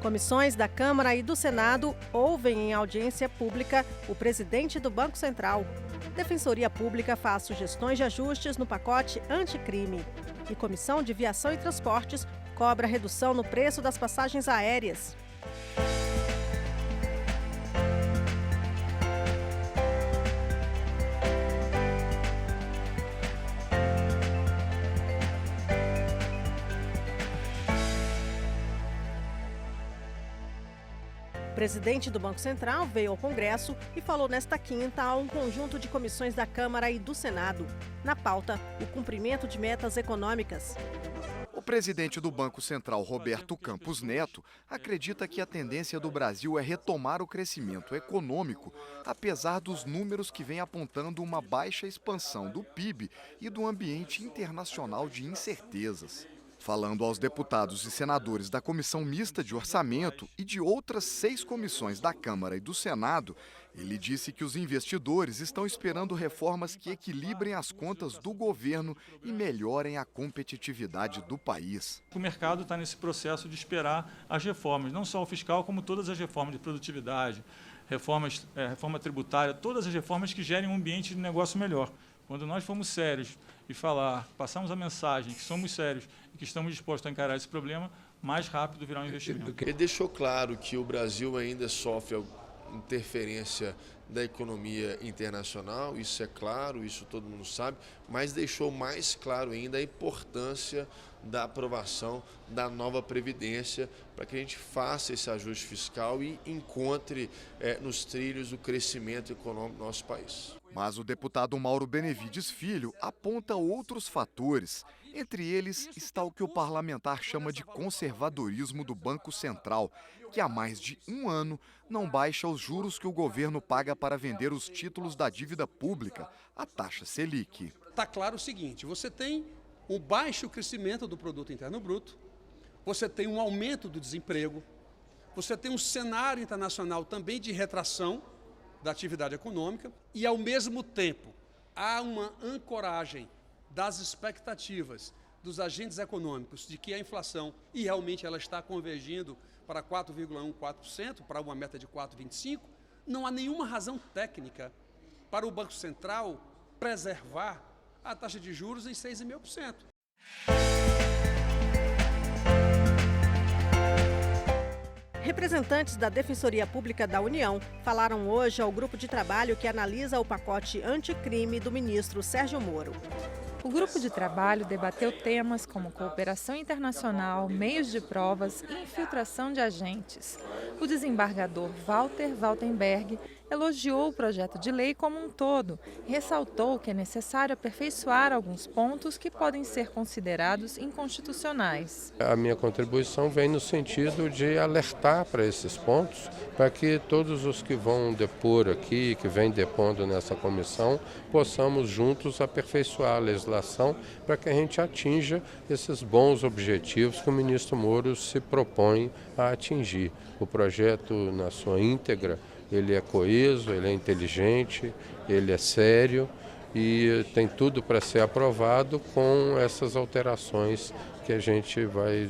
Comissões da Câmara e do Senado ouvem em audiência pública o presidente do Banco Central. Defensoria Pública faz sugestões de ajustes no pacote anticrime. E Comissão de Viação e Transportes cobra redução no preço das passagens aéreas. O presidente do Banco Central veio ao Congresso e falou nesta quinta a um conjunto de comissões da Câmara e do Senado. Na pauta, o cumprimento de metas econômicas. O presidente do Banco Central, Roberto Campos Neto, acredita que a tendência do Brasil é retomar o crescimento econômico, apesar dos números que vêm apontando uma baixa expansão do PIB e do ambiente internacional de incertezas. Falando aos deputados e senadores da Comissão Mista de Orçamento e de outras 6 comissões da Câmara e do Senado, ele disse que os investidores estão esperando reformas que equilibrem as contas do governo e melhorem a competitividade do país. O mercado está nesse processo de esperar as reformas, não só o fiscal, como todas as reformas de produtividade, reforma tributária, todas as reformas que gerem um ambiente de negócio melhor. Quando nós formos sérios e passarmos a mensagem que somos sérios e que estamos dispostos a encarar esse problema, mais rápido virá um investimento. Ele deixou claro que o Brasil ainda sofre interferência da economia internacional, isso é claro, isso todo mundo sabe, mas deixou mais claro ainda a importância da aprovação da nova Previdência para que a gente faça esse ajuste fiscal e encontre nos trilhos o crescimento econômico do nosso país. Mas o deputado Mauro Benevides Filho aponta outros fatores. Entre eles está o que o parlamentar chama de conservadorismo do Banco Central, que há mais de um ano não baixa os juros que o governo paga para vender os títulos da dívida pública, a taxa Selic. Está claro o seguinte, você tem um baixo crescimento do produto interno bruto, você tem um aumento do desemprego, você tem um cenário internacional também de retração da atividade econômica e, ao mesmo tempo, há uma ancoragem das expectativas dos agentes econômicos de que a inflação, e realmente ela está convergindo para 4,14%, para uma meta de 4,25%, não há nenhuma razão técnica para o Banco Central preservar a taxa de juros em 6,5%. Representantes da Defensoria Pública da União falaram hoje ao grupo de trabalho que analisa o pacote anticrime do ministro Sérgio Moro. O grupo de trabalho debateu temas como cooperação internacional, meios de provas e infiltração de agentes. O desembargador Walter Waltenberg elogiou o projeto de lei como um todo e ressaltou que é necessário aperfeiçoar alguns pontos que podem ser considerados inconstitucionais. A minha contribuição vem no sentido de alertar para esses pontos, para que todos os que vão depor aqui, que vêm depondo nessa comissão, possamos juntos aperfeiçoar a legislação para que a gente atinja esses bons objetivos que o ministro Moro se propõe a atingir. O projeto, na sua íntegra, ele é coeso, ele é inteligente, ele é sério e tem tudo para ser aprovado com essas alterações que a gente vai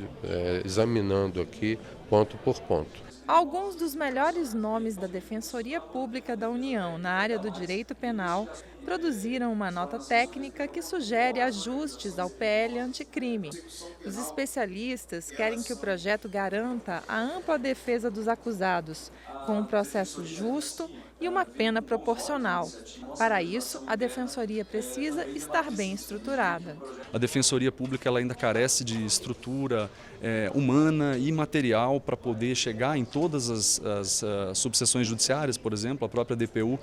examinando aqui ponto por ponto. Alguns dos melhores nomes da Defensoria Pública da União na área do direito penal produziram uma nota técnica que sugere ajustes ao PL anticrime. Os especialistas querem que o projeto garanta a ampla defesa dos acusados, com um processo justo e uma pena proporcional. Para isso, a Defensoria precisa estar bem estruturada. A Defensoria Pública ela ainda carece de estrutura humana e material para poder chegar em todas as subseções judiciárias, por exemplo, a própria DPU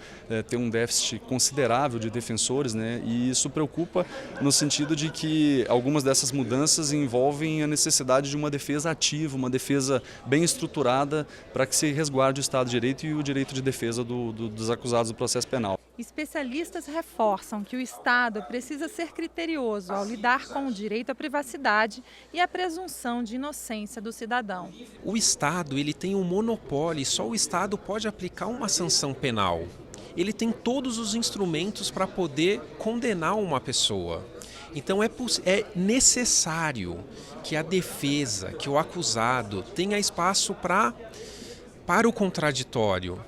tem um déficit considerável de defensores, né? E isso preocupa no sentido de que algumas dessas mudanças envolvem a necessidade de uma defesa ativa, uma defesa bem estruturada para que se resguarde o Estado de Direito e o direito de defesa dos acusados do processo penal. Especialistas reforçam que o Estado precisa ser criterioso ao lidar com o direito à privacidade e a presunção de inocência do cidadão. O Estado ele tem um monopólio e só o Estado pode aplicar uma sanção penal. Ele tem todos os instrumentos para poder condenar uma pessoa. Então é necessário que a defesa, que o acusado tenha espaço para o contraditório.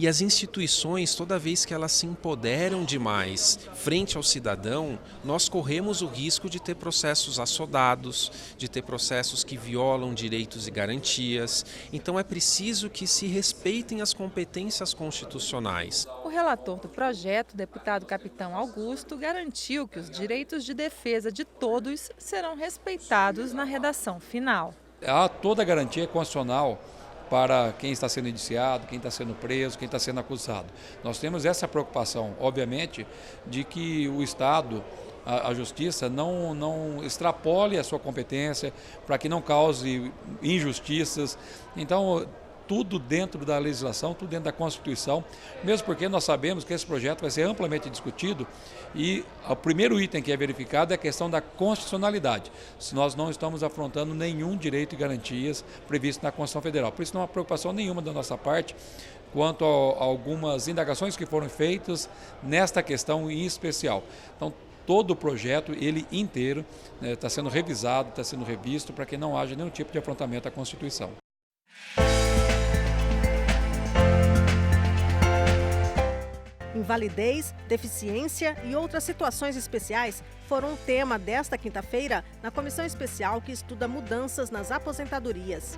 E as instituições, toda vez que elas se empoderam demais frente ao cidadão, nós corremos o risco de ter processos assodados, de ter processos que violam direitos e garantias. Então é preciso que se respeitem as competências constitucionais. O relator do projeto, deputado Capitão Augusto, garantiu que os direitos de defesa de todos serão respeitados na redação final. Há toda a garantia constitucional para quem está sendo indiciado, quem está sendo preso, quem está sendo acusado. Nós temos essa preocupação, obviamente, de que o Estado, a Justiça, não extrapole a sua competência para que não cause injustiças. Então, tudo dentro da legislação, tudo dentro da Constituição, mesmo porque nós sabemos que esse projeto vai ser amplamente discutido e o primeiro item que é verificado é a questão da constitucionalidade, se nós não estamos afrontando nenhum direito e garantias previsto na Constituição Federal. Por isso não há preocupação nenhuma da nossa parte quanto a algumas indagações que foram feitas nesta questão em especial. Então, todo o projeto, ele inteiro, está sendo revisado, está sendo revisto para que não haja nenhum tipo de afrontamento à Constituição. Invalidez, deficiência e outras situações especiais foram o tema desta quinta-feira na comissão especial que estuda mudanças nas aposentadorias.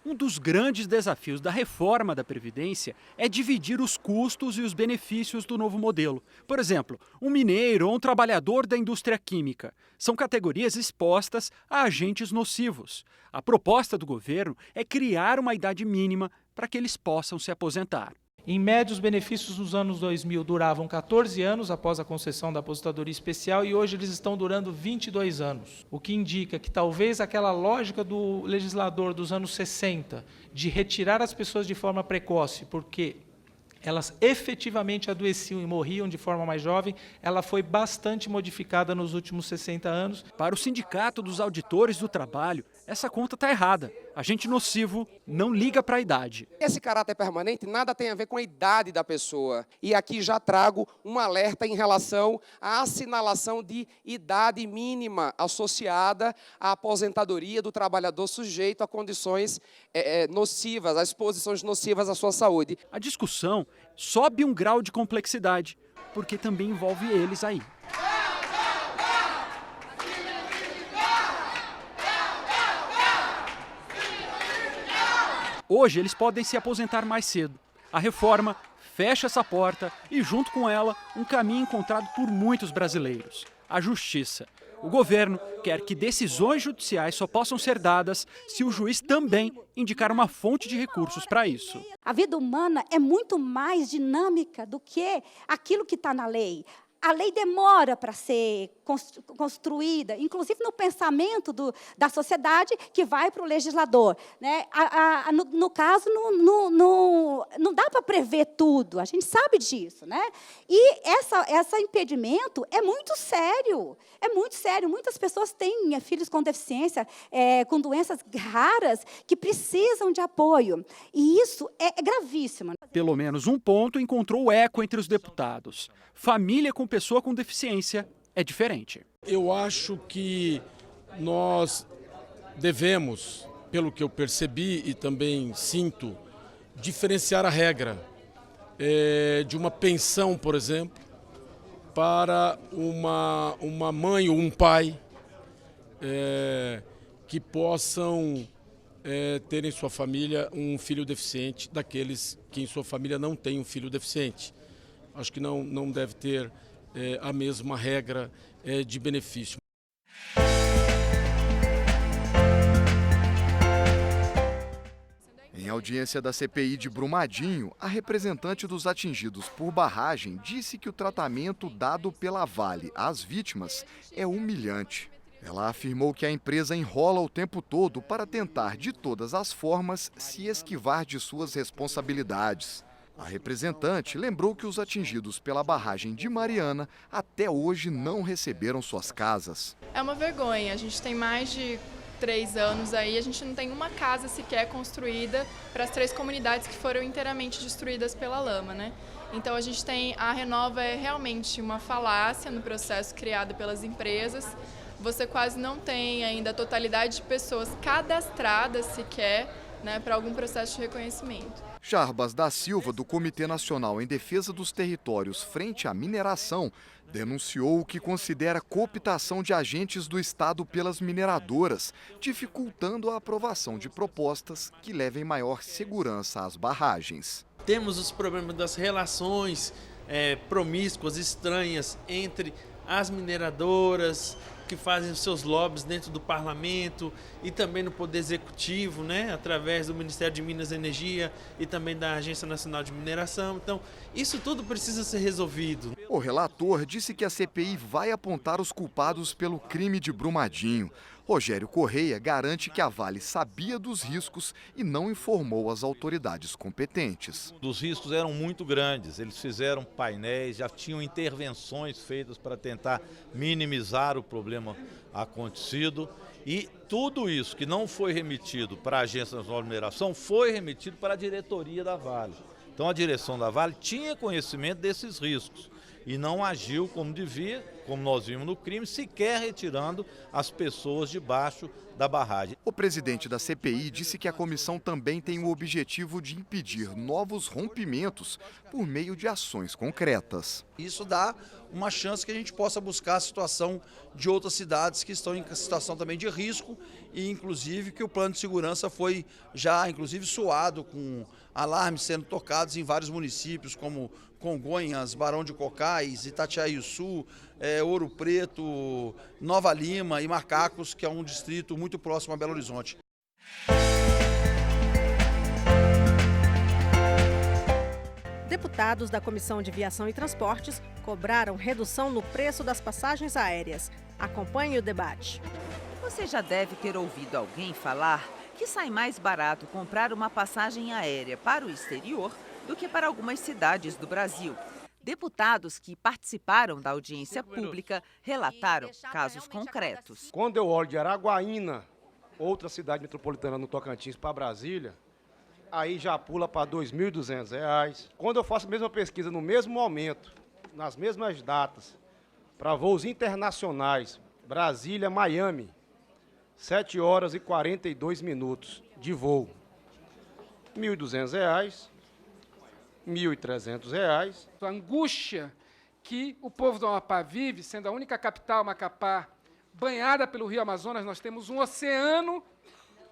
Um dos grandes desafios da reforma da Previdência é dividir os custos e os benefícios do novo modelo. Por exemplo, um mineiro ou um trabalhador da indústria química. São categorias expostas a agentes nocivos. A proposta do governo é criar uma idade mínima para que eles possam se aposentar. Em média, os benefícios nos anos 2000 duravam 14 anos após a concessão da aposentadoria especial e hoje eles estão durando 22 anos. O que indica que talvez aquela lógica do legislador dos anos 60 de retirar as pessoas de forma precoce, porque elas efetivamente adoeciam e morriam de forma mais jovem, ela foi bastante modificada nos últimos 60 anos. Para o Sindicato dos Auditores do Trabalho, essa conta está errada. Agente nocivo não liga para a idade. Esse caráter permanente nada tem a ver com a idade da pessoa. E aqui já trago um alerta em relação à assinalação de idade mínima associada à aposentadoria do trabalhador sujeito a condições nocivas, a exposições nocivas à sua saúde. A discussão sobe um grau de complexidade, porque também envolve eles aí. Hoje eles podem se aposentar mais cedo. A reforma fecha essa porta e, junto com ela, um caminho encontrado por muitos brasileiros: a justiça. O governo quer que decisões judiciais só possam ser dadas se o juiz também indicar uma fonte de recursos para isso. A vida humana é muito mais dinâmica do que aquilo que está na lei. A lei demora para ser construída, inclusive no pensamento da sociedade que vai para o legislador. Né? No caso, não dá para prever tudo, a gente sabe disso. Né? E esse impedimento é muito sério, Muitas pessoas têm filhos com deficiência, com doenças raras, que precisam de apoio. E isso é gravíssimo. Pelo menos um ponto encontrou eco entre os deputados: família com pessoa com deficiência é diferente. Eu acho que nós devemos, pelo que eu percebi e também sinto, diferenciar a regra de uma pensão, por exemplo, para uma mãe ou um pai que possam ter em sua família um filho deficiente, daqueles que em sua família não tem um filho deficiente. Acho que não deve ter a mesma regra de benefício. Em audiência da CPI de Brumadinho, a representante dos atingidos por barragem disse que o tratamento dado pela Vale às vítimas é humilhante. Ela afirmou que a empresa enrola o tempo todo para tentar, de todas as formas, se esquivar de suas responsabilidades. A representante lembrou que os atingidos pela barragem de Mariana até hoje não receberam suas casas. É uma vergonha, a gente tem mais de 3 anos aí, a gente não tem uma casa sequer construída para as 3 comunidades que foram inteiramente destruídas pela lama, né? Então a gente tem, a Renova é realmente uma falácia no processo criado pelas empresas. Você quase não tem ainda a totalidade de pessoas cadastradas sequer, né, para algum processo de reconhecimento. Jarbas da Silva, do Comitê Nacional em Defesa dos Territórios frente à Mineração, denunciou o que considera cooptação de agentes do Estado pelas mineradoras, dificultando a aprovação de propostas que levem maior segurança às barragens. Temos os problemas das relações promíscuas, estranhas entre as mineradoras, que fazem os seus lobbies dentro do parlamento e também no Poder Executivo, né, através do Ministério de Minas e Energia e também da Agência Nacional de Mineração. Então, isso tudo precisa ser resolvido. O relator disse que a CPI vai apontar os culpados pelo crime de Brumadinho. Rogério Correia garante que a Vale sabia dos riscos e não informou as autoridades competentes. Os riscos eram muito grandes, eles fizeram painéis, já tinham intervenções feitas para tentar minimizar o problema acontecido e tudo isso que não foi remetido para a Agência Nacional de Mineração foi remetido para a diretoria da Vale. Então a direção da Vale tinha conhecimento desses riscos e não agiu como devia, como nós vimos no crime, sequer retirando as pessoas debaixo da barragem. O presidente da CPI disse que a comissão também tem o objetivo de impedir novos rompimentos por meio de ações concretas. Isso dá uma chance que a gente possa buscar a situação de outras cidades que estão em situação também de risco e inclusive que o plano de segurança foi já inclusive soado com alarmes sendo tocados em vários municípios como Congonhas, Barão de Cocais, Itatiaia-Sul, Ouro Preto, Nova Lima e Macacos, que é um distrito muito próximo a Belo Horizonte. Deputados da Comissão de Viação e Transportes cobraram redução no preço das passagens aéreas. Acompanhe o debate. Você já deve ter ouvido alguém falar que sai mais barato comprar uma passagem aérea para o exterior do que para algumas cidades do Brasil. Deputados que participaram da audiência pública relataram casos concretos. Quando eu olho de Araguaína, outra cidade metropolitana no Tocantins, para Brasília, aí já pula para R$ 2.200. Quando eu faço a mesma pesquisa no mesmo momento, nas mesmas datas, para voos internacionais, Brasília, Miami, 7 horas e 42 minutos de voo, R$ 1.200. R$ 1.300. A angústia que o povo do Amapá vive, sendo a única capital, Macapá, banhada pelo Rio Amazonas, nós temos um oceano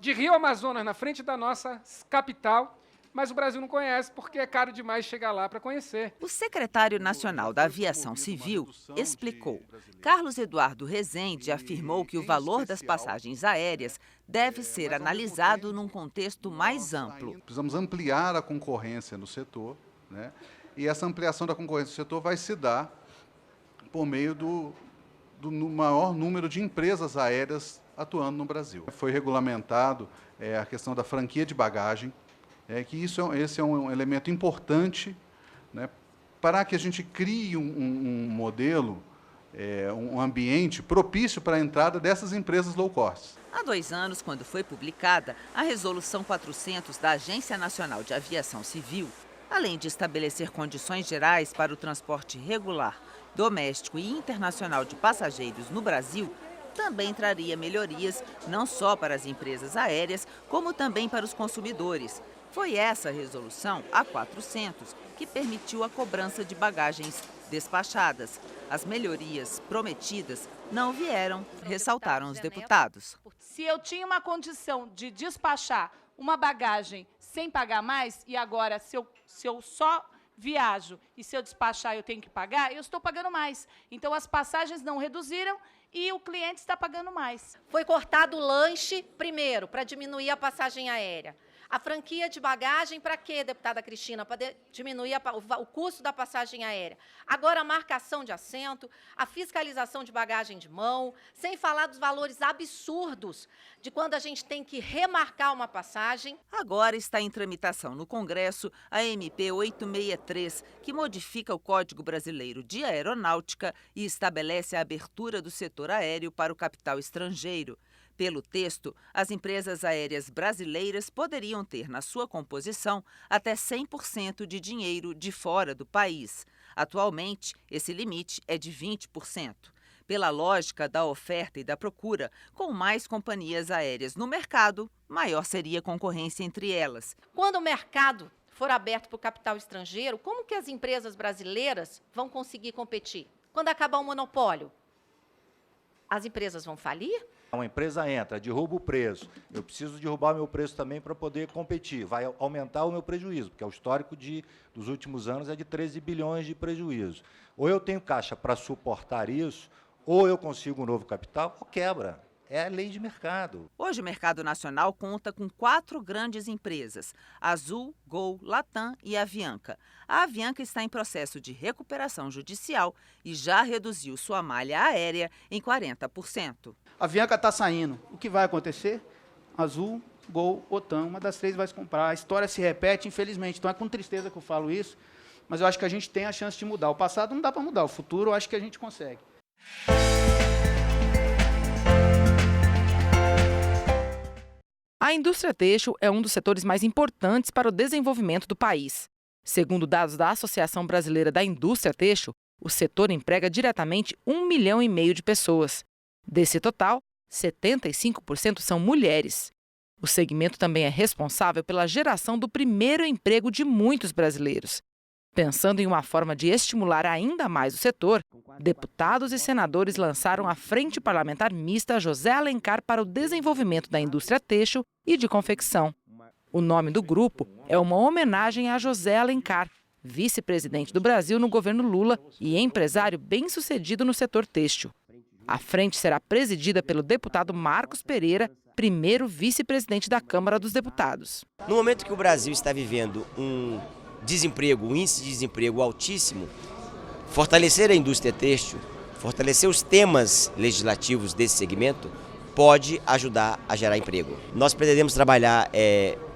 de Rio Amazonas na frente da nossa capital, mas o Brasil não conhece porque é caro demais chegar lá para conhecer. O secretário nacional da Aviação Civil explicou. Carlos Eduardo Rezende afirmou que o valor das passagens aéreas deve ser analisado num contexto mais amplo. Precisamos ampliar a concorrência no setor, né? E essa ampliação da concorrência no setor vai se dar por meio do maior número de empresas aéreas atuando no Brasil. Foi regulamentado a questão da franquia de bagagem, que esse é um elemento importante, né, para que a gente crie um modelo, um ambiente propício para a entrada dessas empresas low cost. Há 2 anos, quando foi publicada a Resolução 400 da Agência Nacional de Aviação Civil, além de estabelecer condições gerais para o transporte regular, doméstico e internacional de passageiros no Brasil, também traria melhorias não só para as empresas aéreas, como também para os consumidores. Foi essa resolução, a 400, que permitiu a cobrança de bagagens despachadas. As melhorias prometidas não vieram, ressaltaram os deputados. Se eu tinha uma condição de despachar uma bagagem sem pagar mais, e agora se eu só viajo e se eu despachar eu tenho que pagar, eu estou pagando mais. Então as passagens não reduziram e o cliente está pagando mais. Foi cortado o lanche primeiro para diminuir a passagem aérea. A franquia de bagagem, para quê, deputada Cristina? Para diminuir o custo da passagem aérea. Agora, a marcação de assento, a fiscalização de bagagem de mão, sem falar dos valores absurdos de quando a gente tem que remarcar uma passagem. Agora está em tramitação no Congresso a MP 863, que modifica o Código Brasileiro de Aeronáutica e estabelece a abertura do setor aéreo para o capital estrangeiro. Pelo texto, as empresas aéreas brasileiras poderiam ter na sua composição até 100% de dinheiro de fora do país. Atualmente, esse limite é de 20%. Pela lógica da oferta e da procura, com mais companhias aéreas no mercado, maior seria a concorrência entre elas. Quando o mercado for aberto para o capital estrangeiro, como que as empresas brasileiras vão conseguir competir? Quando acabar o monopólio, as empresas vão falir? Uma empresa entra, derruba o preço, eu preciso derrubar o meu preço também para poder competir, vai aumentar o meu prejuízo, porque o histórico dos últimos anos é de 13 bilhões de prejuízo. Ou eu tenho caixa para suportar isso, ou eu consigo um novo capital, ou quebra. É a lei de mercado. Hoje o mercado nacional conta com 4 grandes empresas, Azul, Gol, Latam e Avianca. A Avianca está em processo de recuperação judicial e já reduziu sua malha aérea em 40%. A Avianca está saindo. O que vai acontecer? Azul, Gol, Latam, uma das 3 vai se comprar. A história se repete, infelizmente. Então é com tristeza que eu falo isso, mas eu acho que a gente tem a chance de mudar. O passado não dá para mudar, o futuro eu acho que a gente consegue. A indústria têxtil é um dos setores mais importantes para o desenvolvimento do país. Segundo dados da Associação Brasileira da Indústria Têxtil, o setor emprega diretamente 1,5 milhão de pessoas. Desse total, 75% são mulheres. O segmento também é responsável pela geração do primeiro emprego de muitos brasileiros. Pensando em uma forma de estimular ainda mais o setor, deputados e senadores lançaram a Frente Parlamentar Mista José Alencar para o Desenvolvimento da Indústria Têxtil e de Confecção. O nome do grupo é uma homenagem a José Alencar, vice-presidente do Brasil no governo Lula e empresário bem-sucedido no setor têxtil. A frente será presidida pelo deputado Marcos Pereira, primeiro vice-presidente da Câmara dos Deputados. No momento que o Brasil está vivendo um índice de desemprego altíssimo, fortalecer a indústria têxtil, fortalecer os temas legislativos desse segmento, pode ajudar a gerar emprego. Nós pretendemos trabalhar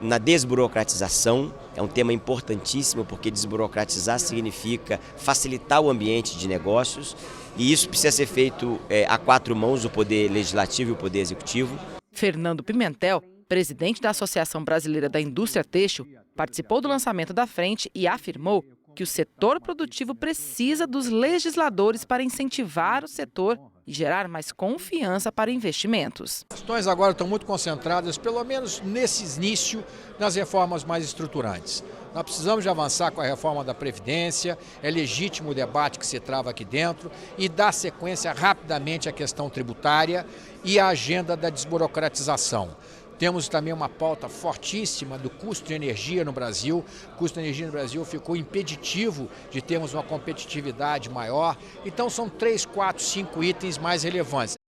na desburocratização, é um tema importantíssimo, porque desburocratizar significa facilitar o ambiente de negócios, e isso precisa ser feito a 4 mãos, o Poder Legislativo e o Poder Executivo. Fernando Pimentel, presidente da Associação Brasileira da Indústria Têxtil, participou do lançamento da frente e afirmou que o setor produtivo precisa dos legisladores para incentivar o setor e gerar mais confiança para investimentos. As questões agora estão muito concentradas, pelo menos nesse início, nas reformas mais estruturantes. Nós precisamos de avançar com a reforma da Previdência, é legítimo o debate que se trava aqui dentro e dar sequência rapidamente à questão tributária e à agenda da desburocratização. Temos também uma pauta fortíssima do custo de energia no Brasil. O custo de energia no Brasil ficou impeditivo de termos uma competitividade maior. Então são 3, 4, 5 itens mais relevantes.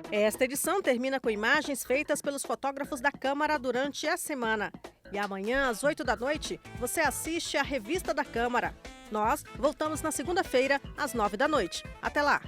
Esta edição termina com imagens feitas pelos fotógrafos da Câmara durante a semana. E amanhã, às 8 da noite, você assiste a Revista da Câmara. Nós voltamos na segunda-feira, às 9 da noite. Até lá!